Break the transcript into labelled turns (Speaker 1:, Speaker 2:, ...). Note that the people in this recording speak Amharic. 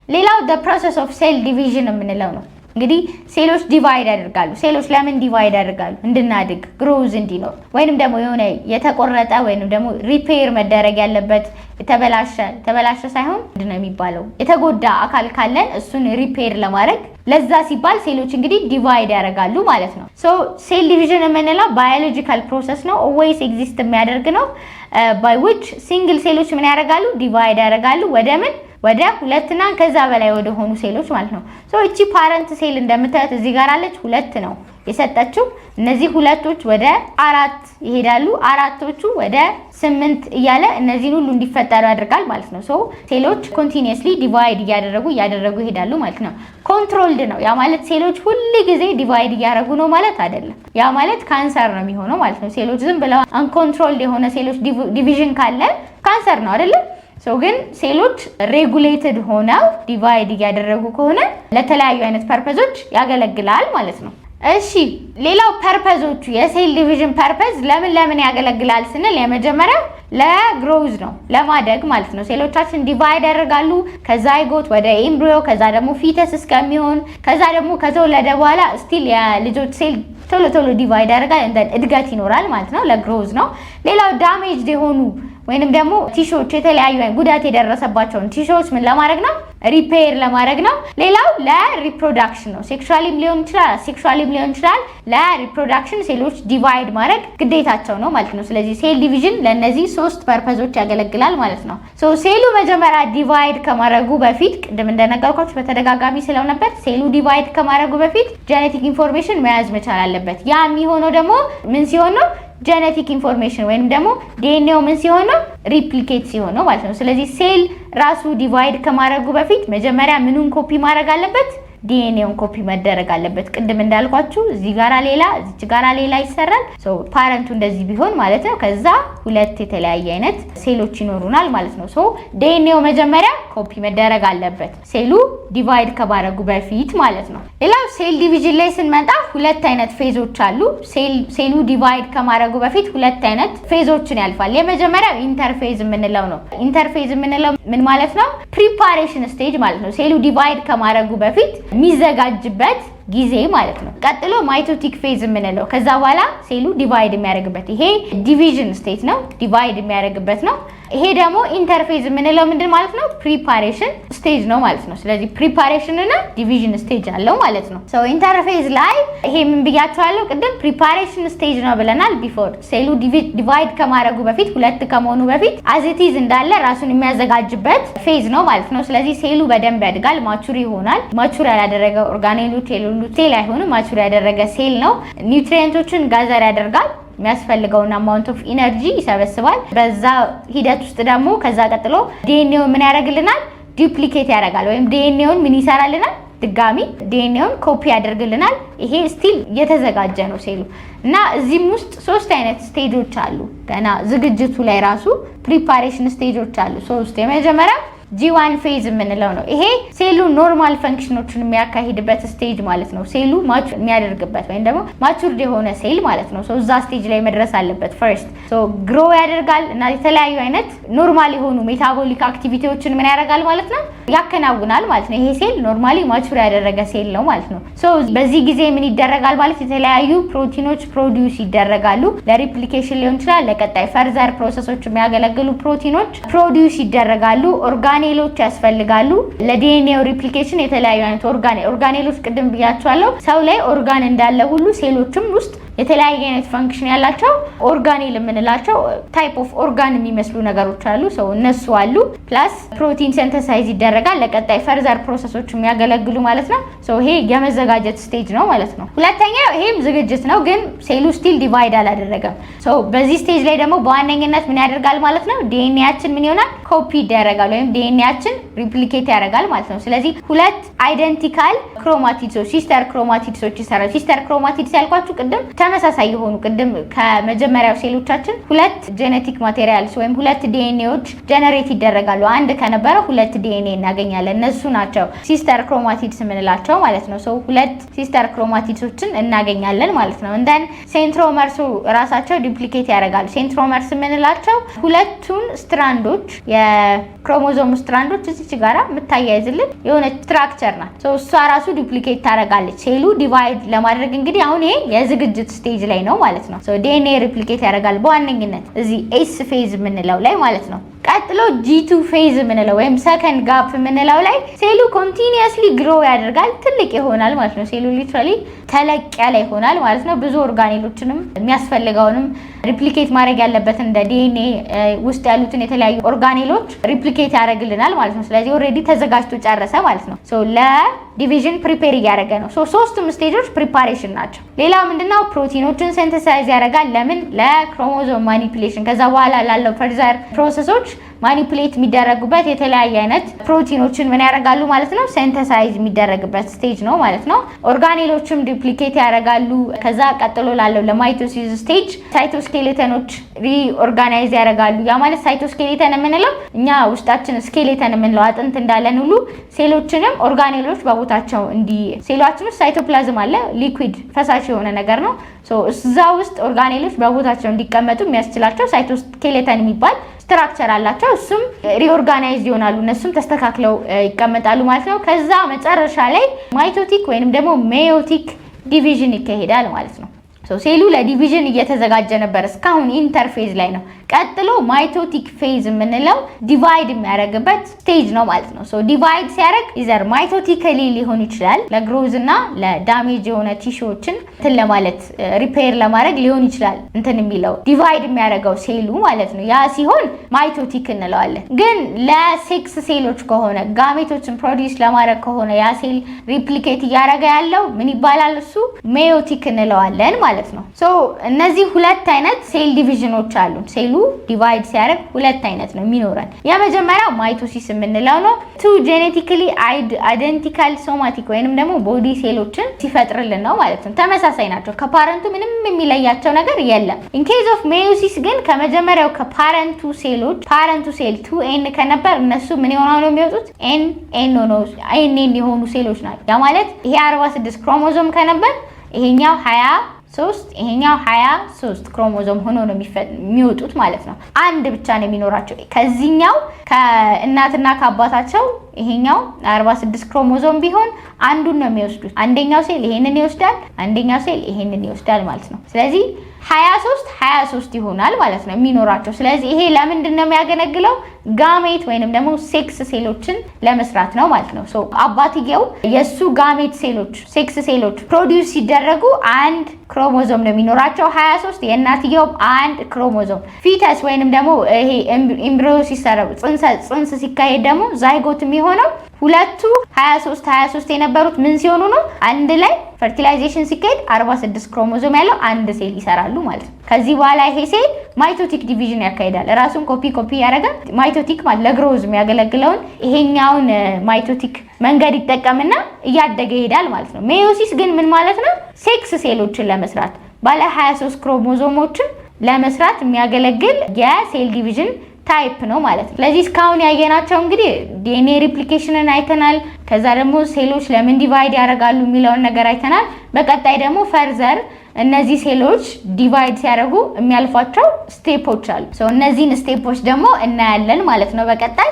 Speaker 1: ሌላው the process of cell division የምንለው ነው። እንግዲህ ሴሎች ዲቫይድ ያደርጋሉ። ሴሎች ለምን ዲቫይድ ያደርጋሉ? እንድናድግ ግሮዝ እንዲኖር ወይንም ደግሞ የሆነ የተቆረጠ ወይንም ደግሞ ሪፔር መደረግ ያለበት ተበላሸ ሳይሆን ምንድነው የሚባለው የተጎዳ አካል ካለን እሱን ሪፔር ለማድረግ ለዛ ሲባል ሴሎች እንግዲህ ዲቫይድ ያደርጋሉ ማለት ነው። ሶ ሴል ዲቪዥን የምንለው ባዮሎጂካል ፕሮሰስ ነው። ኦልዌይስ ኤግዚስት የሚያደርግ ነው። by which ሲንግል ሴሎች ምን ያደርጋሉ? ዲቫይድ ያደርጋሉ ወደ ሁለትና ከዛ በላይ ወደ ሆኑ ሴሎች ማለት ነው። ሶ እቺ ፓረንት ሴል እንደምታዩት እዚህ ጋር አለች፣ ሁለት ነው የሰጠችው። እነዚህ ሁለቶች ወደ 4 ይሄዳሉ፣ አራቶቹ ወደ 8 እያለ እነዚህን ሁሉ እንዲፈጠሩ ያደርጋል ማለት ነው። ሶ ሴሎች ኮንቲኒየስሊ ዲቫይድ እያደረጉ ይሄዳሉ ማለት ነው። ኮንትሮልድ ነው። ያ ማለት ሴሎች ሁሉ ጊዜ ዲቫይድ እያደረጉ ነው ማለት አይደለም። ያ ማለት ካንሰር ነው የሚሆነው ማለት ነው። ሴሎች ዝም ብለው አንኮንትሮልድ የሆነ ሴሎች ዲቪዥን ካለ ካንሰር ነው አይደለም። ሶ ግን ሴሎች ሬጉሌትድ ሆነው ዲቫይድ እያደረጉ ከሆነ ለተለያዩ አይነት ፐርፐዞች ያገለግላል ማለት ነው። እሺ ሌላው ፐርፐዞቹ የሴል ዲቪዥን ፐርፐዝ ለምን ያገለግላል ስንል የመጀመሪያው ለግሮዝ ነው፣ ለማደግ ማለት ነው። ሴሎቻችን ዲቫይድ ያደርጋሉ ከዛይጎት ወደ ኤምብሪዮ፣ ከዛ ደግሞ ፊተስ እስከሚሆን፣ ከዛ ደግሞ ከተወለደ በኋላ ስቲል የልጆች ሴል ቶሎ ዲቫይድ ያደርጋል፣ እንደ እድገት ይኖራል ማለት ነው። ለግሮዝ ነው። ሌላው ዳሜጅድ የሆኑ ወይንም ደግሞ ቲሾች የተለያዩ ጉዳት የደረሰባቸውን ቲሾች ምን ለማድረግ ነው? ሪፔር ለማድረግ ነው። ሌላው ለሪፕሮዳክሽን ነው። ሴክሹዋሊም ሊሆን ይችላል። ለሪፕሮዳክሽን ሴሎች ዲቫይድ ማድረግ ግዴታቸው ነው ማለት ነው። ስለዚህ ሴል ዲቪዥን ለነዚህ 3 ፐርፐዞች ያገለግላል ማለት ነው። ሶ ሴሉ መጀመሪያ ዲቫይድ ከማድረጉ በፊት ቅድም እንደነገርኳችሁ በተደጋጋሚ ስለው ነበር፣ ሴሉ ዲቫይድ ከማድረጉ በፊት ጄኔቲክ ኢንፎርሜሽን መያዝ መቻል አለበት። ያ የሚሆነው ደግሞ ምን ሲሆን ነው? ጄኔቲክ ኢንፎርሜሽን ወይንም ደግሞ ዲኤንኤው ምን ሲሆን ነው? ሪፕሊኬት ሲሆን ነው ማለት ነው። ስለዚህ ሴል ራሱ ዲቫይድ ከማድረጉ በፊት መጀመሪያ ምኑን ኮፒ ማድረግ አለበት? ዲኤንኤውን ኮፒ መደረግ አለበት። ቅድም እንዳልኳችሁ እዚህ ጋራ ሌላ እዚህ ጋራ ሌላ ይሰራል። ሶ ፓረንቱ እንደዚህ ቢሆን ማለት ነው። ከዛ ሁለት የተለያየ አይነት ሴሎች ይኖሩናል ማለት ነው። ሶ ዲኤንኤው መጀመሪያ ኮፒ መደረግ አለበት ሴሉ ዲቫይድ ከማድረጉ በፊት ማለት ነው። ሌላው ሴል ዲቪዥን ላይ ስንመጣ ሁለት አይነት ፌዞች አሉ። ሴሉ ዲቫይድ ከማድረጉ በፊት ሁለት አይነት ፌዞችን ያልፋል። የመጀመሪያው ኢንተርፌዝ የምንለው ነው። ኢንተርፌዝ የምንለው ምን ማለት ነው? ፕሪፓሬሽን ስቴጅ ማለት ነው። ሴሉ ዲቫይድ ከማድረጉ በፊት የሚዘጋጅበት ጊዜ ማለት ነው። ቀጥሎ ማይቶቲክ ፌዝ የምንለው ከዛ በኋላ ሴሉ ዲቫይድ የሚያደርግበት ይሄ ዲቪዥን ስቴት ነው። ዲቫይድ የሚያደርግበት ነው። ይሄ ደግሞ ኢንተርፌዝ የምንለው ምንድን ማለት ነው? ፕሪፓሬሽን ስቴጅ ነው ማለት ነው። ስለዚህ ፕሪፓሬሽን እና ዲቪዥን ስቴጅ አለው ማለት ነው። ሶ ኢንተርፌዝ ላይ ይሄ ምን ብያቸዋለሁ ቅድም? ፕሪፓሬሽን ስቴጅ ነው ብለናል። ቢፎር ሴሉ ዲቫይድ ከማድረጉ በፊት ሁለት ከመሆኑ በፊት አዚቲዝ እንዳለ ራሱን የሚያዘጋጅበት ፌዝ ነው ማለት ነው። ስለዚህ ሴሉ በደንብ ያድጋል፣ ማቹር ይሆናል። ማቹር ያላደረገ ኦርጋኔሎች ሴል አይሆንም። ማቹር ያደረገ ሴል ነው። ኒውትሪየንቶችን ጋዘር ያደርጋል፣ የሚያስፈልገውን አማውንት ኦፍ ኢነርጂ ይሰበስባል። በዛ ሂደት ውስጥ ደግሞ ከዛ ቀጥሎ ዲኤንኤው ምን ያደርግልናል? ዱፕሊኬት ያደርጋል። ወይም ዲኤንኤውን ምን ይሰራልናል? ድጋሚ ዲኤንኤውን ኮፒ ያደርግልናል። ይሄ ስቲል እየተዘጋጀ ነው ሴሉ እና እዚህም ውስጥ 3 አይነት ስቴጆች አሉ። ገና ዝግጅቱ ላይ ራሱ ፕሪፓሬሽን ስቴጆች አሉ 3። የመጀመሪያ G1 ፌዝ የምንለው ነው። ይሄ ሴሉ ኖርማል ፈንክሽኖችን የሚያካሂድበት ስቴጅ ማለት ነው። ሴሉ ማቹር የሚያደርግበት ወይም ደግሞ ማቹርድ የሆነ ሴል ማለት ነው። ሶ እዛ ስቴጅ ላይ መድረስ አለበት ፈርስት። ሶ ግሮ ያደርጋል እና የተለያዩ አይነት ኖርማል የሆኑ ሜታቦሊክ አክቲቪቲዎችን ምን ያደርጋል ማለት ነው? ያከናውናል ማለት ነው። ይሄ ሴል ኖርማሊ ማቹር ያደረገ ሴል ነው ማለት ነው። ሶ በዚህ ጊዜ ምን ይደረጋል ማለት የተለያዩ ፕሮቲኖች ፕሮዲዩስ ይደረጋሉ። ለሪፕሊኬሽን ሊሆን ይችላል፣ ለቀጣይ ፈርዘር ፕሮሰሶች የሚያገለግሉ ፕሮቲኖች ፕሮዲዩስ ይደረጋሉ። ኦርጋኔሎች ያስፈልጋሉ። ለዲኤንኤው ሪፕሊኬሽን የተለያዩ አይነት ኦርጋኔሎች ቅድም ብያቸዋለሁ። ሰው ላይ ኦርጋን እንዳለ ሁሉ ሴሎችም ውስጥ የተለያየ አይነት ፈንክሽን ያላቸው ኦርጋኔል የምንላቸው ታይፕ ኦፍ ኦርጋን የሚመስሉ ነገሮች አሉ። ሰው እነሱ አሉ። ፕላስ ፕሮቲን ሲንተሳይዝ ይደረጋል ለቀጣይ ፈርዘር ፕሮሰሶች የሚያገለግሉ ማለት ነው። ሰው ይሄ የመዘጋጀት ስቴጅ ነው ማለት ነው። ሁለተኛው ይሄም ዝግጅት ነው፣ ግን ሴሉ ስቲል ዲቫይድ አላደረገም። ሰው በዚህ ስቴጅ ላይ ደግሞ በዋነኝነት ምን ያደርጋል ማለት ነው? ዲኤንኤያችን ምን ይሆናል? ኮፒ ይደረጋል ወይም ዲኤንኤያችን ሪፕሊኬት ያደርጋል ማለት ነው። ስለዚህ ሁለት አይደንቲካል ክሮማቲድሶች ሲስተር ክሮማቲድሶች ይሰራል። ሲስተር ክሮማቲድስ ያልኳችሁ ቅድም ተመሳሳይ የሆኑ ቅድም ከመጀመሪያው ሴሎቻችን ሁለት ጄኔቲክ ማቴሪያልስ ወይም ሁለት ዲኤንኤዎች ጀነሬት ይደረጋሉ። አንድ ከነበረ ሁለት ዲኤንኤ እናገኛለን። እነሱ ናቸው ሲስተር ክሮማቲድስ የምንላቸው ማለት ነው። ሶ ሁለት ሲስተር ክሮማቲድሶችን እናገኛለን ማለት ነው። እንደን ሴንትሮመርሱ ራሳቸው ዱፕሊኬት ያደርጋሉ። ሴንትሮመርስ የምንላቸው ሁለቱን ስትራንዶች የክሮሞዞም ስትራንዶች እዚች ጋራ የምታያይዝልን የሆነ ስትራክቸር ናት። ሶ እሷ ራሱ ዱፕሊኬት ታደርጋለች ሴሉ ዲቫይድ ለማድረግ። እንግዲህ አሁን ይሄ የዝግጅት ስቴጅ ላይ ነው ማለት ነው። ሶ ዲኤንኤ ሪፕሊኬት ያደርጋል በዋነኝነት እዚህ ኤስ ፌዝ የምንለው ላይ ማለት ነው። ቀጥሎ G2 ፌዝ የምንለው ወይም ሰከንድ ጋፕ የምንለው ላይ ሴሉ ኮንቲኒየስሊ ግሮ ያደርጋል፣ ትልቅ ይሆናል ማለት ነው። ሴሉ ሊትራሊ ተለቅ ያለ ይሆናል ማለት ነው። ብዙ ኦርጋኔሎችንም የሚያስፈልገውንም ሪፕሊኬት ማድረግ ያለበትን እንደ ዲኤንኤ ውስጥ ያሉትን የተለያዩ ኦርጋኔሎች ሪፕሊኬት ያደርግልናል ማለት ነው። ስለዚህ ኦልሬዲ ተዘጋጅቶ ጨረሰ ማለት ነው። ሶ ለዲቪዥን ፕሪፔር እያደረገ ነው። ሶ ሶስቱም ስቴጆች ፕሪፓሬሽን ናቸው። ሌላው ምንድነው? ፕሮቲኖችን ሴንተሳይዝ ያደርጋል። ለምን? ለክሮሞዞም ማኒፑሌሽን። ከዛ በኋላ ላለው ፈርዘር ፕሮሰሶች ማኒፑሌት የሚደረጉበት የተለያየ አይነት ፕሮቲኖችን ምን ያደርጋሉ ማለት ነው? ሴንተሳይዝ የሚደረግበት ስቴጅ ነው ማለት ነው። ኦርጋኔሎችም ዱፕሊኬት ያደርጋሉ። ከዛ ቀጥሎ ላለው ለማይቶሲስ ስቴጅ ሳይቶስኬሌተኖች ሪኦርጋናይዝ ያደርጋሉ። ያ ማለት ሳይቶስኬሌተን የምንለው እኛ ውስጣችን ስኬሌተን የምንለው አጥንት እንዳለን ሁሉ ሴሎችንም ኦርጋኔሎች በቦታቸው ሴሏችን ውስጥ ሳይቶፕላዝም አለ፣ ሊኩዊድ ፈሳሽ የሆነ ነገር ነው። እዛ ውስጥ ኦርጋኔሎች በቦታቸው እንዲቀመጡ የሚያስችላቸው ሳይቶስኬሌተን የሚባል ስትራክቸር አላቸው። እሱም ሪኦርጋናይዝ ይሆናሉ፣ እነሱም ተስተካክለው ይቀመጣሉ ማለት ነው። ከዛ መጨረሻ ላይ ማይቶቲክ ወይንም ደግሞ ሜዮቲክ ዲቪዥን ይካሄዳል ማለት ነው። ሴሉ ለዲቪዥን እየተዘጋጀ ነበር፣ እስካሁን ኢንተርፌዝ ላይ ነው። ቀጥሎ ማይቶቲክ ፌዝ የምንለው ዲቫይድ የሚያደርግበት ስቴጅ ነው ማለት ነው። ዲቫይድ ሲያደርግ ኢዘር ማይቶቲካሊ ሊሆን ይችላል፣ ለግሮዝ እና ለዳሜጅ የሆነ ቲሹዎችን እንትን ለማለት ሪፔር ለማድረግ ሊሆን ይችላል። እንትን የሚለው ዲቫይድ የሚያደርገው ሴሉ ማለት ነው። ያ ሲሆን ማይቶቲክ እንለዋለን። ግን ለሴክስ ሴሎች ከሆነ ጋሜቶችን ፕሮዲውስ ለማድረግ ከሆነ ያ ሴል ሪፕሊኬት እያደረገ ያለው ምን ይባላል? እሱ ሜዮቲክ እንለዋለን ማለት ነው። እነዚህ ሁለት አይነት ሴል ዲቪዥኖች አሉ። ሴሉ ዲቫይድ ሲያደርግ ሁለት አይነት ነው የሚኖረን። የመጀመሪያው ማይቶሲስ የምንለው ነው። ቱ ጄኔቲካሊ አይደንቲካል ሶማቲክ ወይንም ደግሞ ቦዲ ሴሎችን ሲፈጥርልን ነው ማለት ነው። ተመሳሳይ ናቸው። ከፓረንቱ ምንም የሚለያቸው ነገር የለም። ኢን ኬዝ ኦፍ ሜዮሲስ ግን ከመጀመሪያው ከፓረንቱ ሴሎች ፓረንቱ ሴል 2N ከነበር እነሱ ምን ይሆናሉ የሚወጡት? ኤን ነው ኤን የሆኑ ሴሎች ናቸው። ያ ማለት ይሄ 46 ክሮሞዞም ከነበር ይሄኛው 23 ይሄኛው 23 ክሮሞዞም ሆኖ ነው የሚወጡት ማለት ነው። አንድ ብቻ ነው የሚኖራቸው ከዚህኛው ከእናትና ከአባታቸው። ይሄኛው 46 ክሮሞዞም ቢሆን አንዱን ነው የሚወስዱት። አንደኛው ሴል ይሄንን ይወስዳል፣ አንደኛው ሴል ይሄንን ይወስዳል ማለት ነው። ስለዚህ 23 ይሆናል ማለት ነው የሚኖራቸው። ስለዚህ ይሄ ለምንድን ነው የሚያገለግለው? ጋሜት ወይንም ደግሞ ሴክስ ሴሎችን ለመስራት ነው ማለት ነው። አባትየው የሱ ጋሜት ሴሎች ሴክስ ሴሎች ፕሮዲውስ ሲደረጉ አንድ ክሮሞዞም ነው የሚኖራቸው 23። የእናትየው አንድ ክሮሞዞም። ፊተስ ወይንም ደግሞ ይሄ ኤምብሪዮ ሲሰረው ጽንስ ሲካሄድ ደግሞ ዛይጎት የሚሆነው ሁለቱ 23 የነበሩት ምን ሲሆኑ ነው? አንድ ላይ ፈርቲላይዜሽን ሲካሄድ 46 ክሮሞዞም ያለው አንድ ሴል ይሰራሉ ማለት ነው። ከዚህ በኋላ ይሄ ሴል ማይቶቲክ ዲቪዥን ያካሂዳል። ራሱን ኮፒ ያደርጋል። ማይቶቲክ ማለት ለግሮዝ የሚያገለግለውን ይሄኛውን ማይቶቲክ መንገድ ይጠቀምና እያደገ ይሄዳል ማለት ነው። ሜዮሲስ ግን ምን ማለት ነው? ሴክስ ሴሎችን ለመስራት ባለ 23 ክሮሞዞሞችን ለመስራት የሚያገለግል የሴል ዲቪዥን ታይፕ ነው ማለት ነው። ስለዚህ እስካሁን ያየናቸው እንግዲህ ዲኤንኤ ሪፕሊኬሽንን አይተናል። ከዛ ደግሞ ሴሎች ለምን ዲቫይድ ያደርጋሉ የሚለውን ነገር አይተናል። በቀጣይ ደግሞ ፈርዘር እነዚህ ሴሎች ዲቫይድ ሲያደርጉ የሚያልፏቸው ስቴፖች አሉ። እነዚህን ስቴፖች ደግሞ እናያለን ማለት ነው በቀጣይ።